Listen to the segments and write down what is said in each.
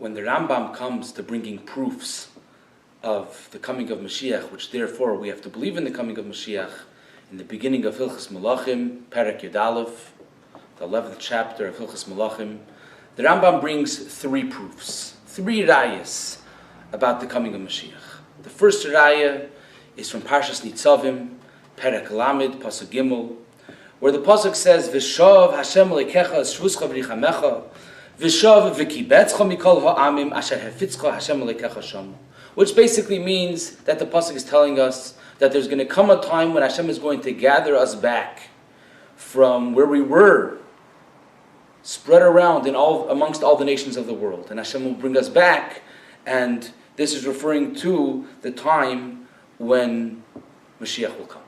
when the Rambam comes to bringing proofs of the coming of Moshiach, which therefore we have to believe in the coming of Moshiach, in the beginning of Hilchos Malachim, Perek Yud Aleph, the 11th chapter of Hilchos Malachim, the Rambam brings three proofs, three rayas about the coming of Moshiach. The first raya is from Parshas Nitzavim, Perek Lamed, Pasuk Gimel, where the Pasuk says, V'shav Hashem lekecha shvuscha v'richamecha, V'shav v'kibetzcha mikol ha'amim asher hefitzcha Hashem lekecha sham. Which basically means that the Pasuk is telling us that there's going to come a time when Hashem is going to gather us back from where we were, spread around amongst all the nations of the world. And Hashem will bring us back, and this is referring to the time when Moshiach will come.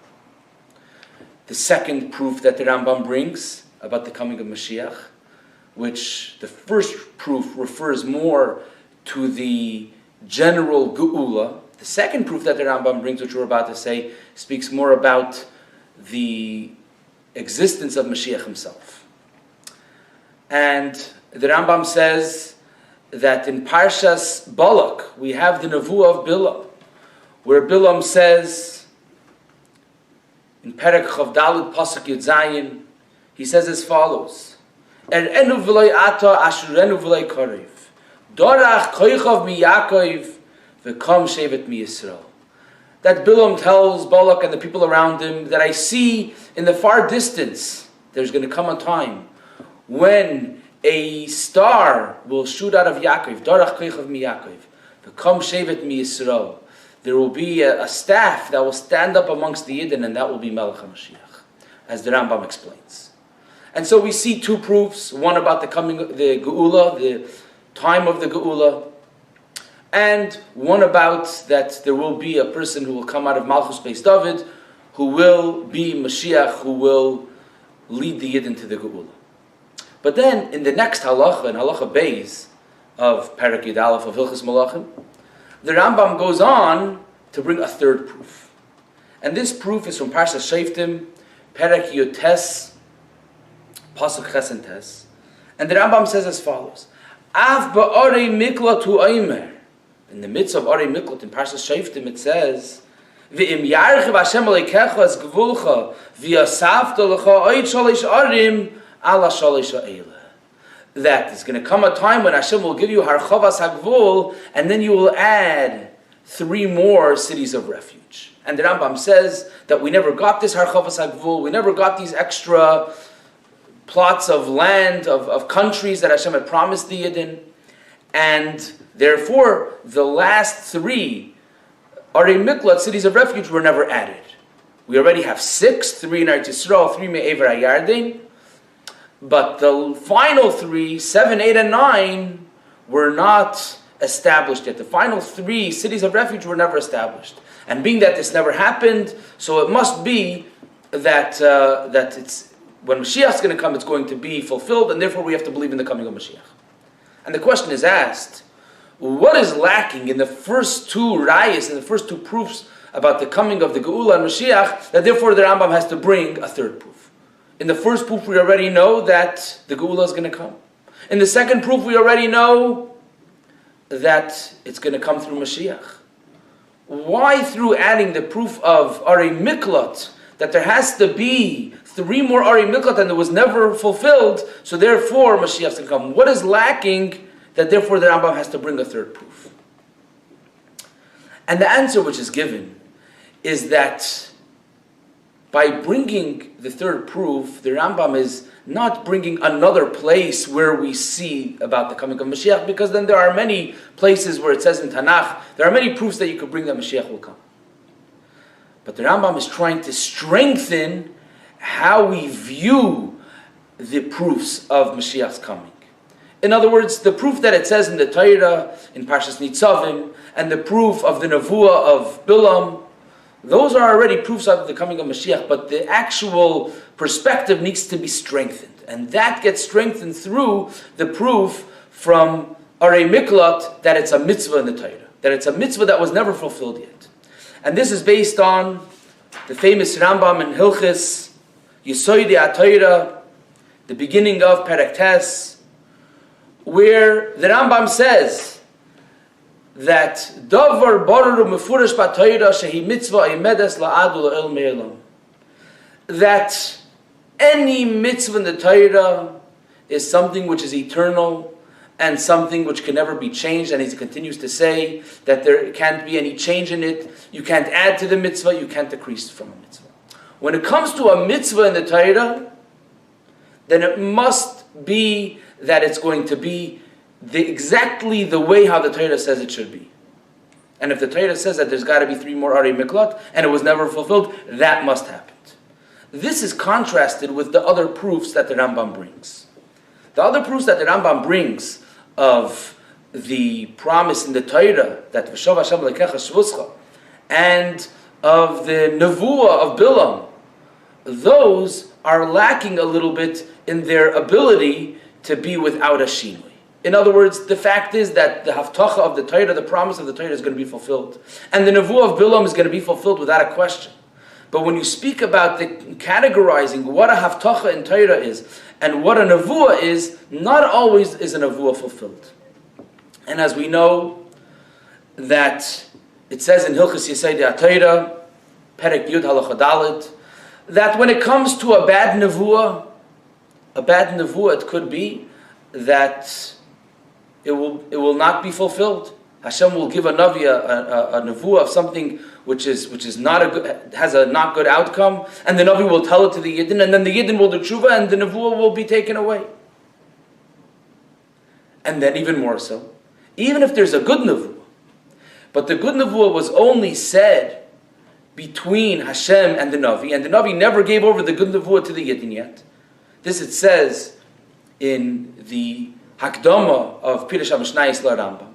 The second proof that the Rambam brings about the coming of Moshiach, which the first proof refers more to the general Geula. The second proof that the Rambam brings, which we're about to say, speaks more about the existence of Moshiach himself. And the Rambam says that in Parshas Balak, we have the Nevuah of Bilam, where Bilam says, in Perek Chav Daled Pasuk Yud Zayin, he says as follows, Er'enu v'loi ata ashurenu v'loi korev, Dorach koichav mi Yaakov v'kom shevet mi Yisrael. That Bilam tells Balak and the people around him that I see in the far distance, there's going to come a time when a star will shoot out of Yaakov, Dorach koichav mi Yaakov, v'kom shevet mi Yisrael. There will be a staff that will stand up amongst the Yidden, and that will be Melech HaMashiach, as the Rambam explains. And so we see two proofs, one about the coming, the Geula, the time of the Geula, and one about that there will be a person who will come out of Malchus Beis David, who will be Mashiach, who will lead the Yidden to the Geula. But then, in the next halacha, in halacha Beis of Perek Yud Aleph of Hilchos Malachim, the Rambam goes on to bring a third proof. And this proof is from Parshas Shoftim, Perek Yud Tes, Pasuk Ches and Tes. And the Rambam says as follows, Av ba'arei miklat hu oimer. In the midst of Arei Miklat, in Parshas Shoftim, it says, V'im yarchiv Hashem aleikecha es gevulcha, v'yasavta lecha oid shalish arim, ala shalish ha'elah. That there's going to come a time when Hashem will give you harchavas hagvul, and then you will add 3 more cities of refuge. And the Rambam says that we never got this harchavas hagvul, we never got these extra plots of land, of countries that Hashem had promised the Yidden, and therefore the last 3 Arei Miklat, cities of refuge, were never added. We already have 6, 3 in Eretz Yisrael, 3 me'ever HaYarden, but the final 3, 7, 8, and 9, were not established yet. The final 3 cities of refuge were never established. And being that this never happened, so it must be that it's when Mashiach is going to come, it's going to be fulfilled, and therefore we have to believe in the coming of Mashiach. And the question is asked, what is lacking in the first 2 rayas, in the first 2 proofs about the coming of the Geula and Mashiach, that therefore the Rambam has to bring a third proof? In the first proof, we already know that the Geula is going to come. In the second proof, we already know that it's going to come through Mashiach. Why, through adding the proof of Arei Miklat, that there has to be 3 more Arei Miklat and it was never fulfilled, so therefore Mashiach is going to come? What is lacking that therefore the Rambam has to bring a third proof? And the answer which is given is that by bringing the third proof, the Rambam is not bringing another place where we see about the coming of Mashiach, because then there are many places where it says in Tanakh, there are many proofs that you could bring that Mashiach will come. But the Rambam is trying to strengthen how we view the proofs of Mashiach's coming. In other words, the proof that it says in the Torah, in Parshas Nitzavim, and the proof of the Nevuah of Bilam, those are already proofs of the coming of Mashiach, but the actual perspective needs to be strengthened. And that gets strengthened through the proof from Arei Miklat that it's a mitzvah in the Torah, that it's a mitzvah that was never fulfilled yet. And this is based on the famous Rambam in Hilchis, Yesodei HaTorah, the beginning of Perek Tes, where the Rambam says that davar baruch mefurash b'Torah shehi mitzvah imedes la'adu la'il me'elam, that any mitzvah in the Torah is something which is eternal and something which can never be changed. And he continues to say that there can't be any change in it. You can't add to the mitzvah, you can't decrease from a mitzvah. When it comes to a mitzvah in the Torah, then it must be that it's going to be exactly the way how the Torah says it should be. And if the Torah says that there's got to be 3 more Arei Miklat, and it was never fulfilled, that must happen. This is contrasted with the other proofs that the Rambam brings. The other proofs that the Rambam brings of the promise in the Torah that V'shav Hashem lekecha shvuscha, and of the nevuah of Bilam, those are lacking a little bit in their ability to be without a shinui. In other words, the fact is that the haftacha of the Torah, the promise of the Torah, is going to be fulfilled, and the nevuah of Bilam is going to be fulfilled without a question. But when you speak about the categorizing what a haftacha in Torah is and what a nevuah is, not always is a nevuah fulfilled. And as we know, that it says in Hilchos Yesodei HaTorah, Perek Yud Halacha Dalet, that when it comes to a bad nevuah, it could be that it will not be fulfilled. Hashem will give a navi a nevuah of something which is not a good, has a not good outcome, and the navi will tell it to the yidden, and then the yidden will do tshuva, and the nevuah will be taken away. And then even more so, even if there's a good nevuah, but the good nevuah was only said between Hashem and the navi never gave over the good nevuah to the yidden yet. This it says in the Hakdama of Pirush HaMishnayos Rambam.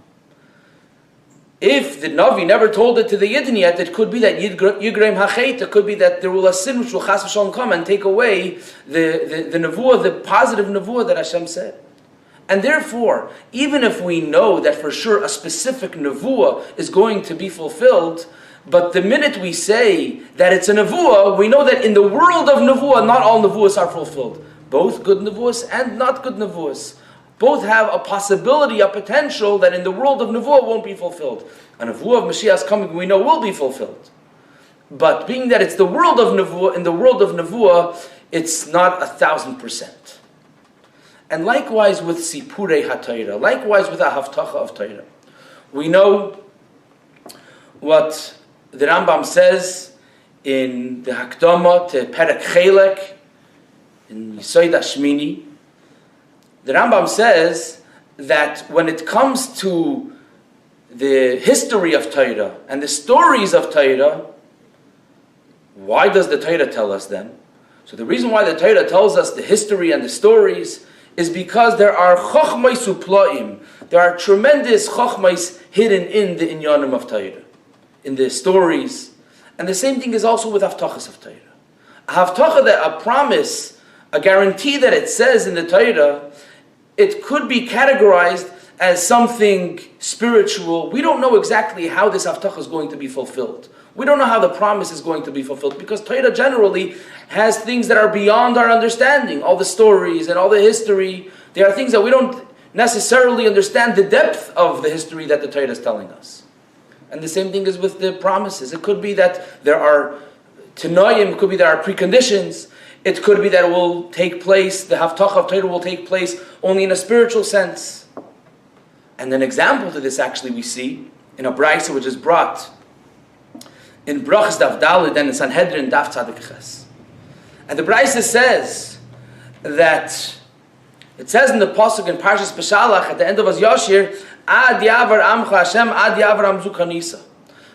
If the Navi never told it to the Yidden yet, it could be that Yigreim Hachet, it could be that there will a sin which will Chas v'Shalom come and take away the nevuah, the positive nevuah that Hashem said. And therefore, even if we know that for sure a specific nevuah is going to be fulfilled, but the minute we say that it's a nevuah, we know that in the world of nevuah, not all nevuahs are fulfilled. Both good nevuahs and not good nevuahs. Both have a possibility, a potential that in the world of nevuah won't be fulfilled. A nevuah of Mashiach's coming, we know, will be fulfilled. But being that it's the world of nevuah, in the world of nevuah, it's not 1,000%. And likewise with Sipurei HaTorah, likewise with a Haftacha of Torah. We know what the Rambam says in the Hakdama to Perek Chelek, in Yesod HaShmini. The Rambam says that when it comes to the history of Torah and the stories of Torah, why does the Torah tell us them? So the reason why the Torah tells us the history and the stories is because there are chochmais uplaim, there are tremendous chochmais hidden in the inyanim of Torah, in the stories. And the same thing is also with haftachas of Torah. A haftacha, that a promise, a guarantee that it says in the Torah, it could be categorized as something spiritual. We don't know exactly how this haftacha is going to be fulfilled. We don't know how the promise is going to be fulfilled, because Torah generally has things that are beyond our understanding. All the stories and all the history, there are things that we don't necessarily understand the depth of the history that the Torah is telling us. And the same thing is with the promises. It could be that there are tanoim, it could be there are preconditions. It could be that it will take place, the haftacha of Torah will take place only in a spiritual sense. And an example to this actually we see in a brayso which is brought in Brachas Daf Daled and in Sanhedrin Daf Tzadik Ches. And the brayso says that, it says in the pasuk in Parshas Beshalach at the end of As Yashir, Ad Yavar Amcha Hashem, Ad Yavar Amzu Kanisa.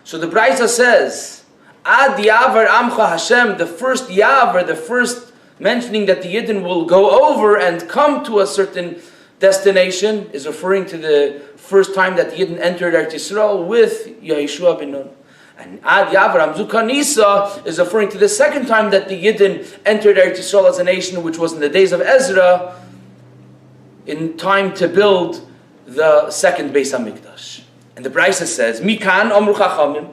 So the brayso says, Ad Yavar Amcha Hashem, the first Yavar, the first mentioning that the Yidden will go over and come to a certain destination, is referring to the first time that the Yidden entered Eretz Yisrael with Yeshua ben Nun. And Ad Yavar Amzu Kanisa is referring to the second time that the Yidden entered Eretz Yisrael as a nation, which was in the days of Ezra, in time to build the second Beis HaMikdash. And the Brisa says, Mikan Amru Chachamim,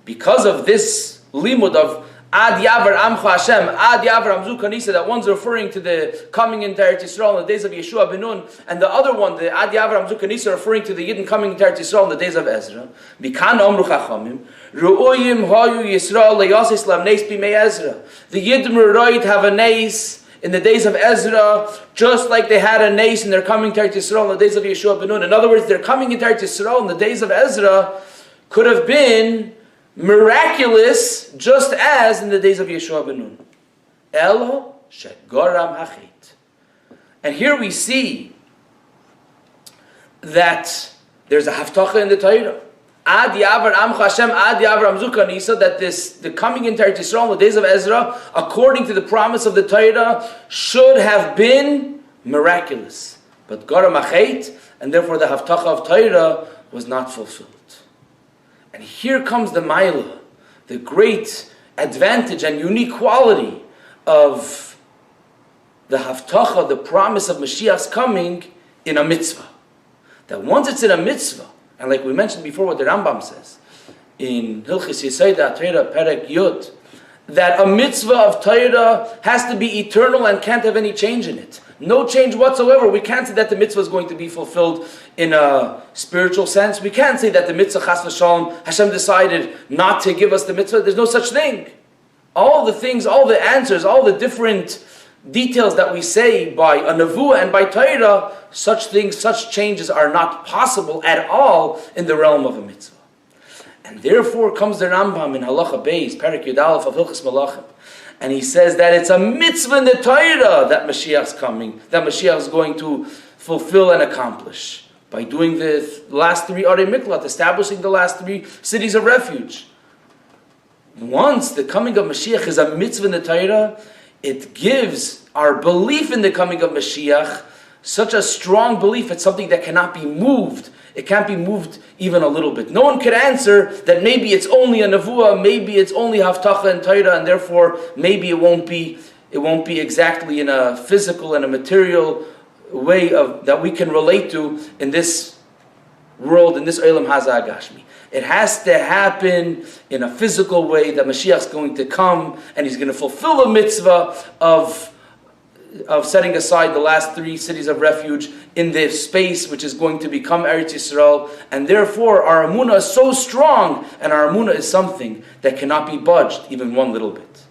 because of this limud of Ad Yavar Amcha Hashem, Ad Yavar Amzu Kanisa, that one's referring to the coming into Eretz Yisrael in the days of Yeshua ben Nun, and the other one, the Ad Yavar Amzu Kanisa, referring to the Yidden coming into Eretz Yisrael in the days of Ezra. Mikan Omru Chachamim, Ru'uyim Hayu Yisrael Le'yasis Lam Neis B'mei Ezra. The Yidden Ru'roid have a Neis in the days of Ezra, just like they had a Neis and they're coming to Eretz Yisrael in the days of Yeshua ben Nun. In other words, they're coming into Eretz Yisrael in the days of Ezra could have been miraculous, just as in the days of Yeshua ben Nun. Elo shegoram hachet. And here we see that there's a haftacha in the Torah. Ad Yavar Amcha Hashem, Ad Yavar Amzu Kanisa, that the coming into Eretz Yisrael in the days of Ezra, according to the promise of the Torah, should have been miraculous. But goram hachet, and therefore the haftacha of Torah was not fulfilled. And here comes the Maila, the great advantage and unique quality of the Haftacha, the promise of Mashiach's coming in a mitzvah. That once it's in a mitzvah, and like we mentioned before what the Rambam says, in Hilchis Yeseda Torah Perek Yud, that a mitzvah of Torah has to be eternal and can't have any change in it. No change whatsoever. We can't say that the mitzvah is going to be fulfilled in a spiritual sense. We can't say that the mitzvah, chas v'shalom, Hashem decided not to give us the mitzvah. There's no such thing. All the things, all the answers, all the different details that we say by a nevuah and by Torah, such things, such changes are not possible at all in the realm of a mitzvah. And therefore comes the Rambam in Halacha Beis, Perek Yud Aleph of Hilchos Malachim, and he says that it's a mitzvah in the Torah that Mashiach's coming, that Mashiach is going to fulfill and accomplish by doing the last three Arei Miklat, establishing the last three cities of refuge. Once the coming of Mashiach is a mitzvah in the Torah, it gives our belief in the coming of Mashiach such a strong belief. It's something that cannot be moved. It can't be moved even a little bit. No one could answer that maybe it's only a nevuah, maybe it's only haftacha and Torah, and therefore maybe it won't be exactly in a physical and a material way of that we can relate to in this world, in this Olam Hazeh Agashmi. It has to happen in a physical way that Mashiach's going to come and he's going to fulfill a mitzvah of setting aside the last three cities of refuge in the space which is going to become Eretz Yisrael, and therefore our emunah is so strong, and our emunah is something that cannot be budged even one little bit.